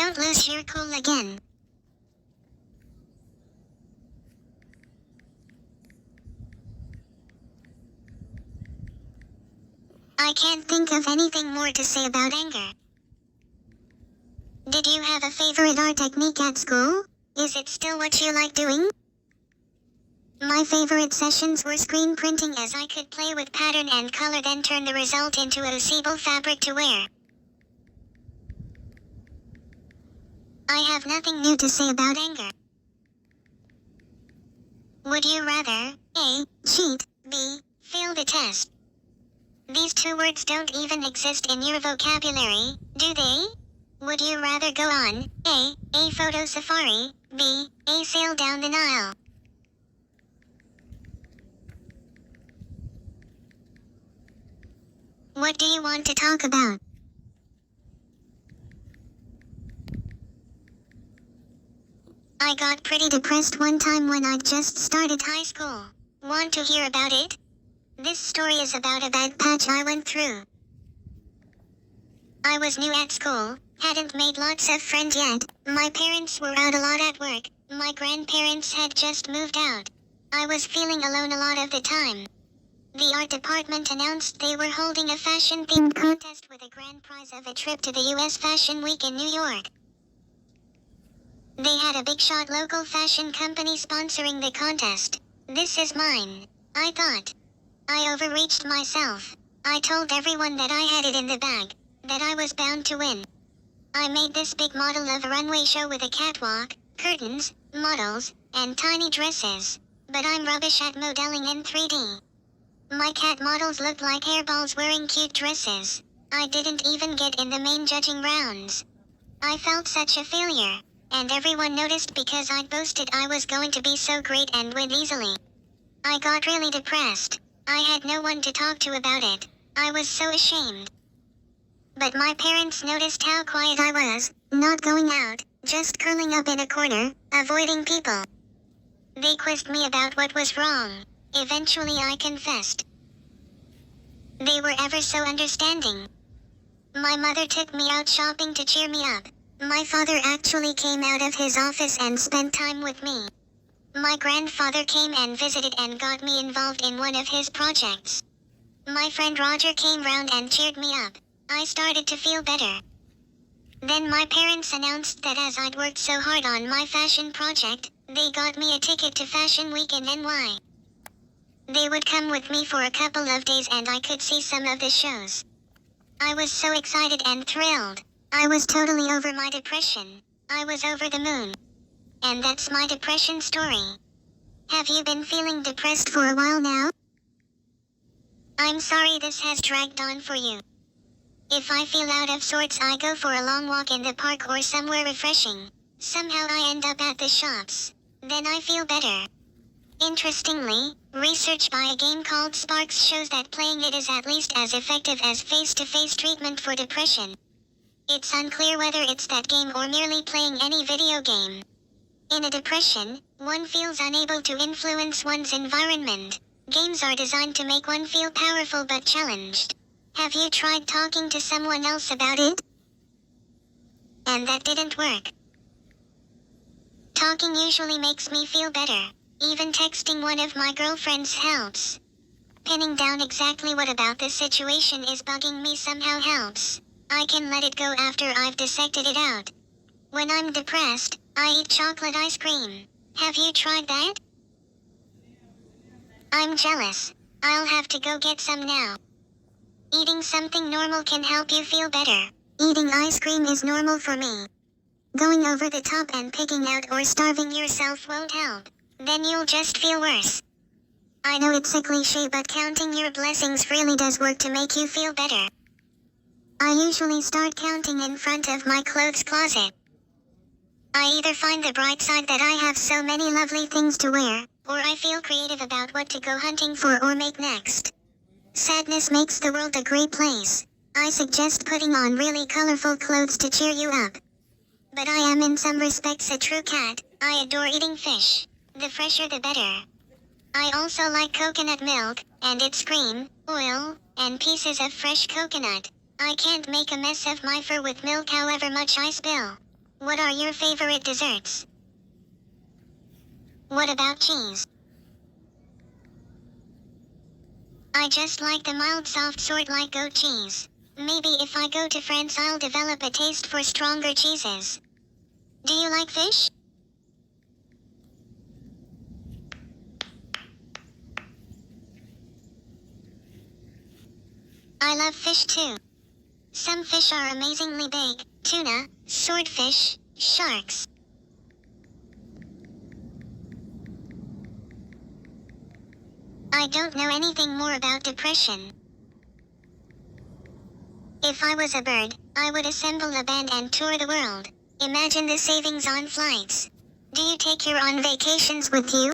Don't lose your cool again. I can't think of anything more to say about anger. Did you have a favorite art technique at school? Is it still what you like doing? My favorite sessions were screen printing, as I could play with pattern and color, then turn the result into a usable fabric to wear. I have nothing new to say about anger. Would you rather A. Cheat, B. Fail the test? These two words don't even exist in your vocabulary, do they? Would you rather go on A photo safari, B. A sail down the Nile? What do you want to talk about? I got pretty depressed one time when I'd just started high school. Want to hear about it? This story is about a bad patch I went through. I was new at school, hadn't made lots of friends yet, my parents were out a lot at work, my grandparents had just moved out. I was feeling alone a lot of the time. The art department announced they were holding a fashion-themed contest with a grand prize of a trip to the US Fashion Week in New York. They had a big-shot local fashion company sponsoring the contest. This is mine, I thought. I overreached myself. I told everyone that I had it in the bag, that I was bound to win. I made this big model of a runway show with a catwalk, curtains, models, and tiny dresses. But I'm rubbish at modeling in 3D. My cat models looked like hairballs wearing cute dresses. I didn't even get in the main judging rounds. I felt such a failure, and everyone noticed because I'd boasted I was going to be so great and win easily. I got really depressed. I had no one to talk to about it. I was so ashamed. But my parents noticed how quiet I was, not going out, just curling up in a corner, avoiding people. They quizzed me about what was wrong. Eventually I confessed. They were ever so understanding. My mother took me out shopping to cheer me up. My father actually came out of his office and spent time with me. My grandfather came and visited and got me involved in one of his projects. My friend Roger came round and cheered me up. I started to feel better. Then my parents announced that as I'd worked so hard on my fashion project, they got me a ticket to Fashion Week in NY. They would come with me for a couple of days and I could see some of the shows. I was so excited and thrilled. I was totally over my depression. I was over the moon. And that's my depression story. Have you been feeling depressed for a while now? I'm sorry this has dragged on for you. If I feel out of sorts, I go for a long walk in the park or somewhere refreshing. Somehow I end up at the shops. Then I feel better. Interestingly, research by a game called Sparks shows that playing it is at least as effective as face-to-face treatment for depression. It's unclear whether it's that game or merely playing any video game. In a depression, one feels unable to influence one's environment. Games are designed to make one feel powerful but challenged. Have you tried talking to someone else about it? And that didn't work. Talking usually makes me feel better. Even texting one of my girlfriends helps. Pinning down exactly what about this situation is bugging me somehow helps. I can let it go after I've dissected it out. When I'm depressed, I eat chocolate ice cream. Have you tried that? I'm jealous. I'll have to go get some now. Eating something normal can help you feel better. Eating ice cream is normal for me. Going over the top and picking out or starving yourself won't help. Then you'll just feel worse. I know it's a cliche, but counting your blessings really does work to make you feel better. I usually start counting in front of my clothes closet. I either find the bright side that I have so many lovely things to wear, or I feel creative about what to go hunting for or make next. Sadness makes the world a great place. I suggest putting on really colorful clothes to cheer you up. But I am in some respects a true cat. I adore eating fish. The fresher the better. I also like coconut milk, and its cream, oil, and pieces of fresh coconut. I can't make a mess of my fur with milk however much I spill. What are your favorite desserts? What about cheese? I just like the mild soft sort like goat cheese. Maybe if I go to France I'll develop a taste for stronger cheeses. Do you like fish? I love fish too. Some fish are amazingly big: tuna, swordfish, sharks. I don't know anything more about depression. If I was a bird, I would assemble a band and tour the world. Imagine the savings on flights. Do you take your own vacations with you?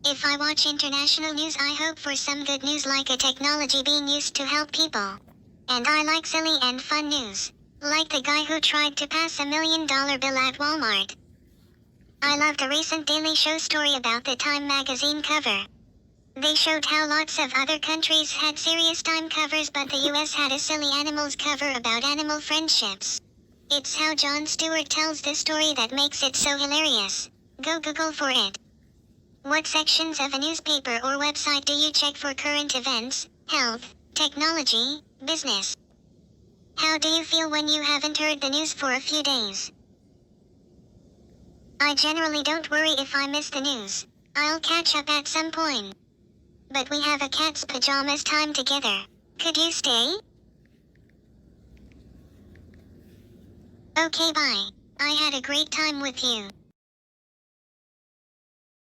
If I watch international news I hope for some good news like a technology being used to help people. And I like silly and fun news. Like the guy who tried to pass $1 million bill at Walmart. I loved a recent Daily Show story about the Time magazine cover. They showed how lots of other countries had serious Time covers but the US had a silly animals cover about animal friendships. It's how Jon Stewart tells the story that makes it so hilarious. Go Google for it. What sections of a newspaper or website do you check for current events, health, technology, business? How do you feel when you haven't heard the news for a few days? I generally don't worry if I miss the news. I'll catch up at some point. But we have a cat's pajamas time together. Could you stay? Okay, bye. I had a great time with you.